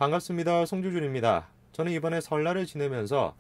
반갑습니다. 송주준입니다. 저는 이번에 설날을 지내면서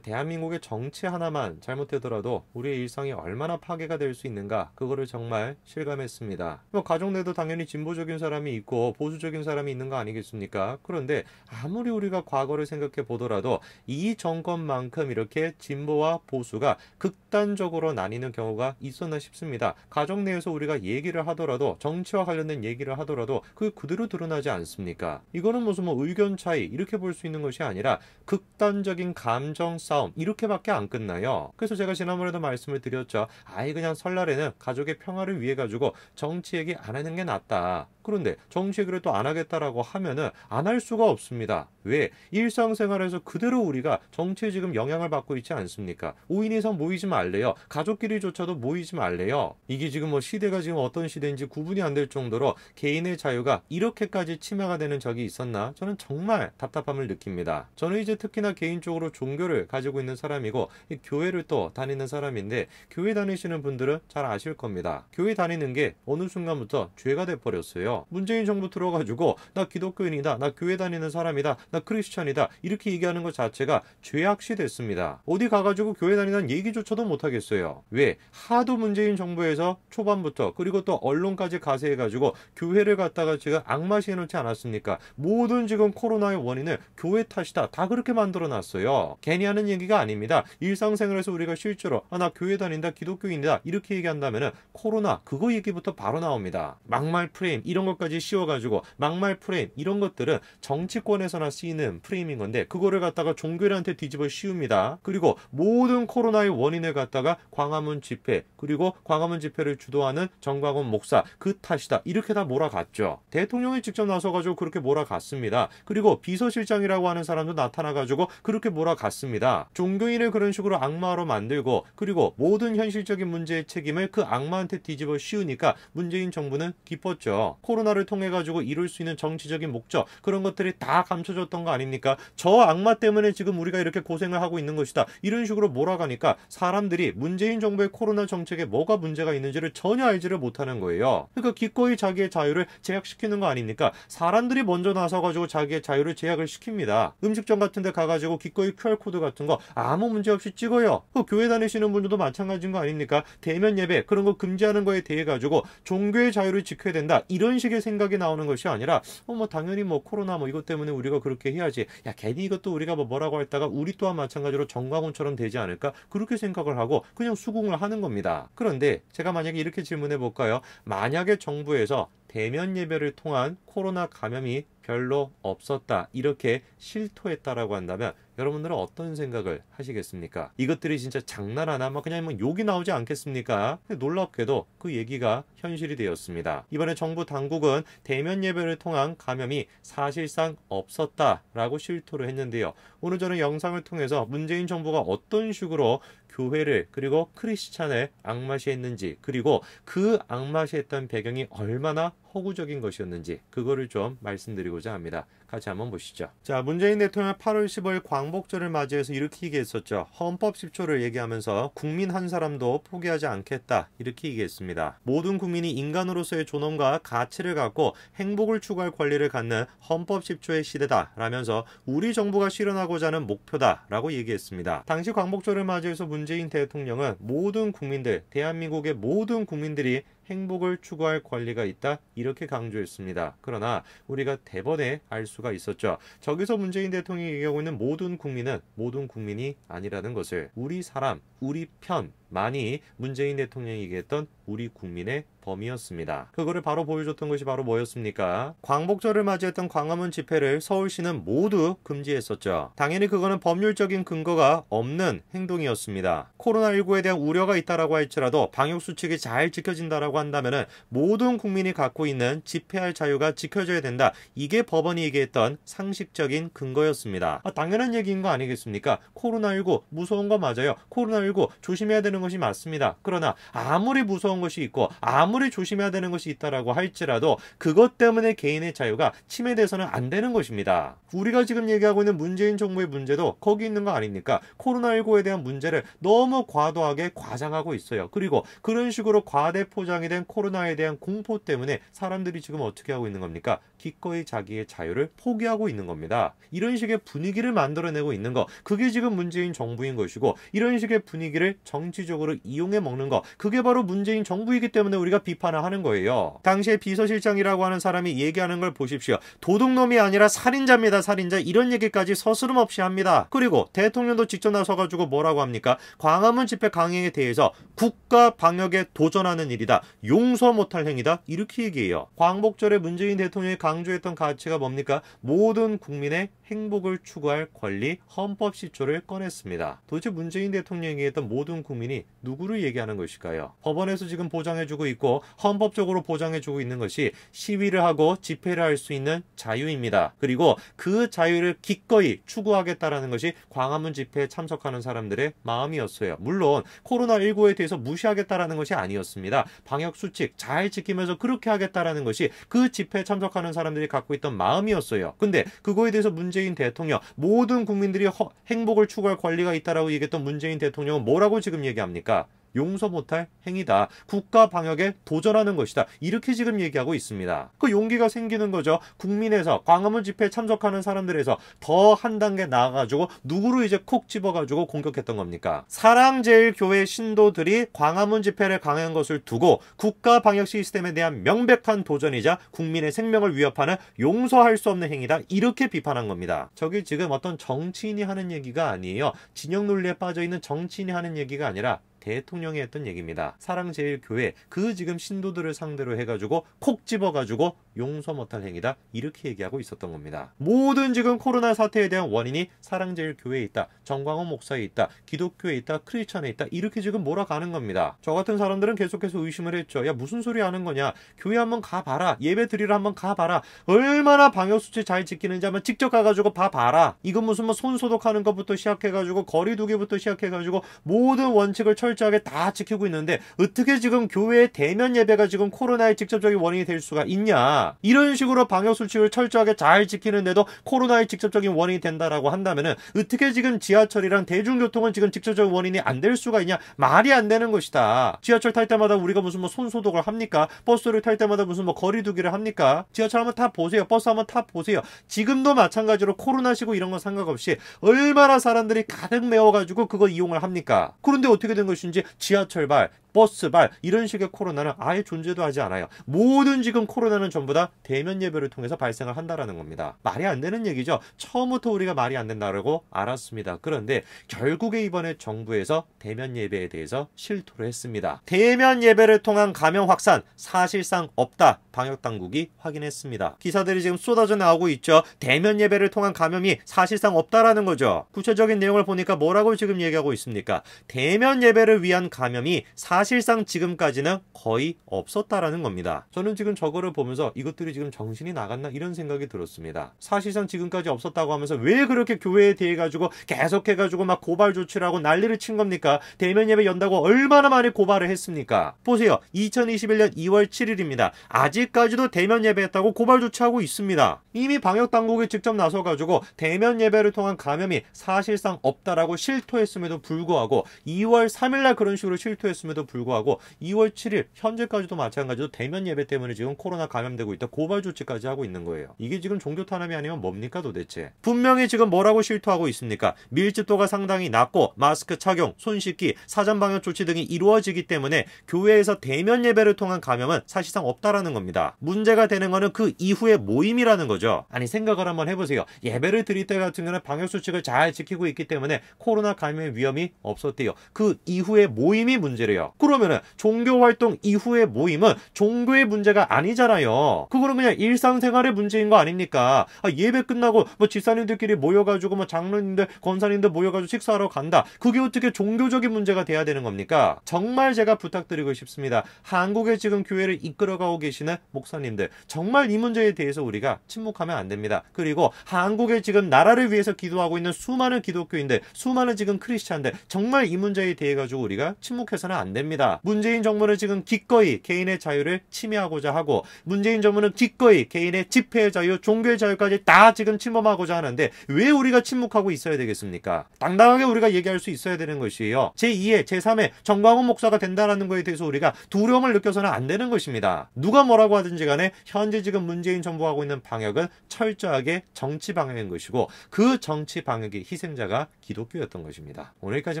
대한민국의 정치 하나만 잘못되더라도 우리의 일상이 얼마나 파괴가 될 수 있는가, 그거를 정말 실감했습니다. 가족 내도 당연히 진보적인 사람이 있고 보수적인 사람이 있는 거 아니겠습니까? 그런데 아무리 우리가 과거를 생각해 보더라도 이 정권만큼 이렇게 진보와 보수가 극단적으로 나뉘는 경우가 있었나 싶습니다. 가족 내에서 우리가 얘기를 하더라도, 정치와 관련된 얘기를 하더라도 그게 그대로 드러나지 않습니까? 이거는 무슨 의견 차이 이렇게 볼 수 있는 것이 아니라 극단적인 감정 싸움 이렇게밖에 안 끝나요. 그래서 제가 지난번에도 말씀을 드렸죠. 그냥 설날에는 가족의 평화를 위해 가지고 정치 얘기 안 하는 게 낫다. 그런데 정치 얘기를 또 안 하겠다라고 하면은 안 할 수가 없습니다. 왜? 일상생활에서 그대로 우리가 정치에 지금 영향을 받고 있지 않습니까? 5인 이상 모이지 말래요. 가족끼리조차도 모이지 말래요. 이게 지금 시대가 지금 어떤 시대인지 구분이 안 될 정도로 개인의 자유가 이렇게까지 침해가 되는 적이 있었나? 저는 정말 답답함을 느낍니다. 저는 이제 특히나 개인적으로 종교를 가지고 있는 사람이고 교회를 또 다니는 사람인데, 교회 다니시는 분들은 잘 아실 겁니다. 교회 다니는 게 어느 순간부터 죄가 돼버렸어요. 문재인 정부 들어가지고 나 기독교인이다, 나 교회 다니는 사람이다, 나 크리스천이다 이렇게 얘기하는 것 자체가 죄악시 됐습니다. 어디 가가지고 교회 다니는 얘기조차도 못하겠어요. 왜? 하도 문재인 정부에서 초반부터, 그리고 또 언론까지 가세해가지고 교회를 갖다가 지금 악마시 해놓지 않았습니까? 모든 지금 코로나의 원인을 교회 탓이다, 다 그렇게 만들어놨어요. 괜히 하는 얘기가 아닙니다. 일상생활에서 우리가 실제로 나 교회 다닌다, 기독교인이다 이렇게 얘기한다면은 코로나 그거 얘기부터 바로 나옵니다. 막말 프레임 이런 것까지 씌워가지고, 막말 프레임 이런 것들은 정치권에서나 쓰이는 프레임인 건데 그거를 갖다가 종교인한테 뒤집어 씌웁니다. 그리고 모든 코로나의 원인을 갖다가 광화문 집회, 그리고 광화문 집회를 주도하는 정광훈 목사 그 탓이다 이렇게 다 몰아갔죠. 대통령이 직접 나서가지고 그렇게 몰아갔습니다. 그리고 비서실장이라고 하는 사람도 나타나가지고 그렇게 몰아갔습니다. 종교인을 그런 식으로 악마로 만들고, 그리고 모든 현실적인 문제의 책임을 그 악마한테 뒤집어 씌우니까 문재인 정부는 기뻤죠. 코로나를 통해 가지고 이룰 수 있는 정치적인 목적, 그런 것들이 다 감춰졌던 거 아닙니까? 저 악마 때문에 지금 우리가 이렇게 고생을 하고 있는 것이다 이런 식으로 몰아가니까 사람들이 문재인 정부의 코로나 정책에 뭐가 문제가 있는지를 전혀 알지를 못하는 거예요. 그러니까 기꺼이 자기의 자유를 제약시키는 거 아닙니까? 사람들이 먼저 나서가지고 자기의 자유를 제약을 시킵니다. 음식점 같은 데 가가지고 기꺼이 QR코드 같은 거 아무 문제 없이 찍어요. 교회 다니시는 분들도 마찬가지인 거 아닙니까? 대면 예배 그런 거 금지하는 거에 대해 가지고 종교의 자유를 지켜야 된다 이런 식의 생각이 나오는 것이 아니라 당연히 코로나 이것 때문에 우리가 그렇게 해야지, 괜히 이것도 우리가 뭐라고 했다가 우리 또한 마찬가지로 정광훈처럼 되지 않을까 그렇게 생각을 하고 그냥 수긍을 하는 겁니다. 그런데 제가 만약에 이렇게 질문해 볼까요? 만약에 정부에서 대면 예배를 통한 코로나 감염이 별로 없었다 이렇게 실토했다라고 한다면 여러분들은 어떤 생각을 하시겠습니까? 이것들이 진짜 장난하나 그냥 욕이 나오지 않겠습니까? 놀랍게도 그 얘기가 현실이 되었습니다. 이번에 정부 당국은 대면 예배를 통한 감염이 사실상 없었다라고 실토를 했는데요. 오늘 저는 영상을 통해서 문재인 정부가 어떤 식으로 교회를 그리고 크리스찬을 악마시했는지, 그리고 그 악마시했던 배경이 얼마나 허구적인 것이었는지 그거를 좀 말씀드리고자 합니다. 같이 한번 보시죠. 자, 문재인 대통령 8월 15일 광복절을 맞이해서 이렇게 얘기했었죠. 헌법 10조를 얘기하면서 국민 한 사람도 포기하지 않겠다 이렇게 얘기했습니다. 모든 국민이 인간으로서의 존엄과 가치를 갖고 행복을 추구할 권리를 갖는 헌법 10조의 시대다 라면서 우리 정부가 실현하고자 하는 목표다 라고 얘기했습니다. 당시 광복절을 맞이해서 문재인 대통령은 모든 국민들, 대한민국의 모든 국민들이 행복을 추구할 권리가 있다 이렇게 강조했습니다. 그러나 우리가 대번에 알 수가 있었죠. 저기서 문재인 대통령이 얘기하고 있는 모든 국민은 모든 국민이 아니라는 것을, 우리 사람, 우리 편 많이 문재인 대통령이 얘기했던 우리 국민의 범위였습니다. 그거를 바로 보여줬던 것이 바로 뭐였습니까? 광복절을 맞이했던 광화문 집회를 서울시는 모두 금지했었죠. 당연히 그거는 법률적인 근거가 없는 행동이었습니다. 코로나19에 대한 우려가 있다라고 할지라도 방역수칙이 잘 지켜진다라고 한다면 모든 국민이 갖고 있는 집회할 자유가 지켜져야 된다. 이게 법원이 얘기했던 상식적인 근거였습니다. 당연한 얘기인 거 아니겠습니까? 코로나19 무서운 거 맞아요. 코로나19 조심해야 되는 것이 맞습니다. 그러나 아무리 무서운 무서운 것이 있고 아무리 조심해야 되는 것이 있다라고 할지라도 그것 때문에 개인의 자유가 침해돼서는 안 되는 것입니다. 우리가 지금 얘기하고 있는 문재인 정부의 문제도 거기 있는 거 아닙니까? 코로나19에 대한 문제를 너무 과도하게 과장하고 있어요. 그리고 그런 식으로 과대 포장이 된 코로나에 대한 공포 때문에 사람들이 지금 어떻게 하고 있는 겁니까? 기꺼이 자기의 자유를 포기하고 있는 겁니다. 이런 식의 분위기를 만들어내고 있는 거, 그게 지금 문재인 정부인 것이고, 이런 식의 분위기를 정치적으로 이용해 먹는 거, 그게 바로 문재인 정부이기 때문에 우리가 비판을 하는 거예요. 당시에 비서실장이라고 하는 사람이 얘기하는 걸 보십시오. 도둑놈이 아니라 살인자입니다. 살인자. 이런 얘기까지 서스름없이 합니다. 그리고 대통령도 직접 나서가지고 뭐라고 합니까? 광화문 집회 강행에 대해서 국가 방역에 도전하는 일이다. 용서 못할 행위다. 이렇게 얘기해요. 광복절에 문재인 대통령이 강조했던 가치가 뭡니까? 모든 국민의 행복을 추구할 권리, 헌법 시초를 꺼냈습니다. 도대체 문재인 대통령이 얘기했던 모든 국민이 누구를 얘기하는 것일까요? 법원에서 지금 보장해주고 있고 헌법적으로 보장해주고 있는 것이 시위를 하고 집회를 할 수 있는 자유입니다. 그리고 그 자유를 기꺼이 추구하겠다라는 것이 광화문 집회에 참석하는 사람들의 마음이었어요. 물론 코로나19에 대해서 무시하겠다라는 것이 아니었습니다. 방역수칙 잘 지키면서 그렇게 하겠다라는 것이 그 집회에 참석하는 사람들이 갖고 있던 마음이었어요. 근데 그거에 대해서 문재인 대통령, 모든 국민들이 행복을 추구할 권리가 있다라고 얘기했던 문재인 대통령은 뭐라고 지금 얘기합니까? 용서 못할 행위다. 국가 방역에 도전하는 것이다. 이렇게 지금 얘기하고 있습니다. 그 용기가 생기는 거죠. 국민에서 광화문 집회에 참석하는 사람들에서 더 한 단계 나아가지고 누구를 이제 콕 집어가지고 공격했던 겁니까? 사랑제일교회 신도들이 광화문 집회를 강행한 것을 두고 국가 방역 시스템에 대한 명백한 도전이자 국민의 생명을 위협하는 용서할 수 없는 행위다. 이렇게 비판한 겁니다. 저게 지금 어떤 정치인이 하는 얘기가 아니에요. 진영 논리에 빠져있는 정치인이 하는 얘기가 아니라 대통령이 했던 얘기입니다. 사랑제일교회 그 지금 신도들을 상대로 해가지고 콕 집어가지고 용서 못할 행위다. 이렇게 얘기하고 있었던 겁니다. 모든 지금 코로나 사태에 대한 원인이 사랑제일교회에 있다. 정광훈 목사에 있다. 기독교에 있다. 크리스천에 있다. 이렇게 지금 몰아가는 겁니다. 저 같은 사람들은 계속해서 의심을 했죠. 야, 무슨 소리 하는 거냐. 교회 한번 가봐라. 예배 드리러 한번 가봐라. 얼마나 방역수칙 잘 지키는지 한번 직접 가가지고 봐봐라. 이건 무슨 뭐 손소독하는 것부터 시작해가지고 거리두기부터 시작해가지고 모든 원칙을 철저하게 다 지키고 있는데 어떻게 지금 교회의 대면 예배가 지금 코로나의 직접적인 원인이 될 수가 있냐. 이런 식으로 방역수칙을 철저하게 잘 지키는데도 코로나의 직접적인 원인이 된다라고 한다면은 어떻게 지금 지하철이랑 대중교통은 지금 직접적인 원인이 안 될 수가 있냐. 말이 안 되는 것이다. 지하철 탈 때마다 우리가 무슨 뭐 손소독을 합니까? 버스를 탈 때마다 무슨 뭐 거리두기를 합니까? 지하철 한번 타 보세요. 버스 한번 타 보세요. 지금도 마찬가지로 코로나시고 이런 거 상관없이 얼마나 사람들이 가득 메워가지고 그거 이용을 합니까? 그런데 어떻게 된 것인지 지하철발, 버스발 이런 식의 코로나는 아예 존재도 하지 않아요. 모든 지금 코로나는 전부 다 대면 예배를 통해서 발생을 한다라는 겁니다. 말이 안 되는 얘기죠. 처음부터 우리가 말이 안 된다라고 알았습니다. 그런데 결국에 이번에 정부에서 대면 예배에 대해서 실토를 했습니다. 대면 예배를 통한 감염 확산 사실상 없다. 방역당국이 확인했습니다. 기사들이 지금 쏟아져 나오고 있죠. 대면 예배를 통한 감염이 사실상 없다라는 거죠. 구체적인 내용을 보니까 뭐라고 지금 얘기하고 있습니까? 대면 예배를 위한 감염이 사실상 지금까지는 거의 없었다라는 겁니다. 저는 지금 저거를 보면서 이것들이 지금 정신이 나갔나 이런 생각이 들었습니다. 사실상 지금까지 없었다고 하면서 왜 그렇게 교회에 대해 가지고 계속해가지고 막 고발 조치를 하고 난리를 친 겁니까? 대면 예배 연다고 얼마나 많이 고발을 했습니까? 보세요. 2021년 2월 7일입니다. 아직까지도 대면 예배했다고 고발 조치하고 있습니다. 이미 방역당국이 직접 나서가지고 대면 예배를 통한 감염이 사실상 없다라고 실토했음에도 불구하고 2월 3일날 그런 식으로 실토했음에도 불구하고 2월 7일 현재까지도 마찬가지로 대면 예배 때문에 지금 코로나 감염되고 있다 고발 조치까지 하고 있는 거예요. 이게 지금 종교 탄압이 아니면 뭡니까 도대체? 분명히 지금 뭐라고 실토하고 있습니까? 밀집도가 상당히 낮고 마스크 착용, 손 씻기, 사전 방역 조치 등이 이루어지기 때문에 교회에서 대면 예배를 통한 감염은 사실상 없다라는 겁니다. 문제가 되는 거는 그 이후의 모임이라는 거죠. 아니 생각을 한번 해보세요. 예배를 드릴 때 같은 경우는 방역 수칙을 잘 지키고 있기 때문에 코로나 감염의 위험이 없었대요. 그 이후의 모임이 문제래요. 그러면은 종교활동 이후의 모임은 종교의 문제가 아니잖아요. 그거는 그냥 일상생활의 문제인 거 아닙니까? 예배 끝나고 뭐 집사님들끼리 모여가지고 뭐 장로님들, 권사님들 모여가지고 식사하러 간다. 그게 어떻게 종교적인 문제가 돼야 되는 겁니까? 정말 제가 부탁드리고 싶습니다. 한국에 지금 교회를 이끌어가고 계시는 목사님들, 정말 이 문제에 대해서 우리가 침묵하면 안 됩니다. 그리고 한국에 지금 나라를 위해서 기도하고 있는 수많은 기독교인들, 수많은 지금 크리스찬들, 정말 이 문제에 대해 가지고 우리가 침묵해서는 안 됩니다. 있습니다. 문재인 정부는 지금 기꺼이 개인의 자유를 침해하고자 하고, 문재인 정부는 기꺼이 개인의 집회의 자유, 종교의 자유까지 다 지금 침범하고자 하는데 왜 우리가 침묵하고 있어야 되겠습니까? 당당하게 우리가 얘기할 수 있어야 되는 것이에요. 제2의, 제3의 정광훈 목사가 된다는 거에 대해서 우리가 두려움을 느껴서는 안 되는 것입니다. 누가 뭐라고 하든지 간에 현재 지금 문재인 정부가 하고 있는 방역은 철저하게 정치 방역인 것이고, 그 정치 방역의 희생자가 기독교였던 것입니다. 오늘까지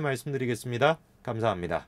말씀드리겠습니다. 감사합니다.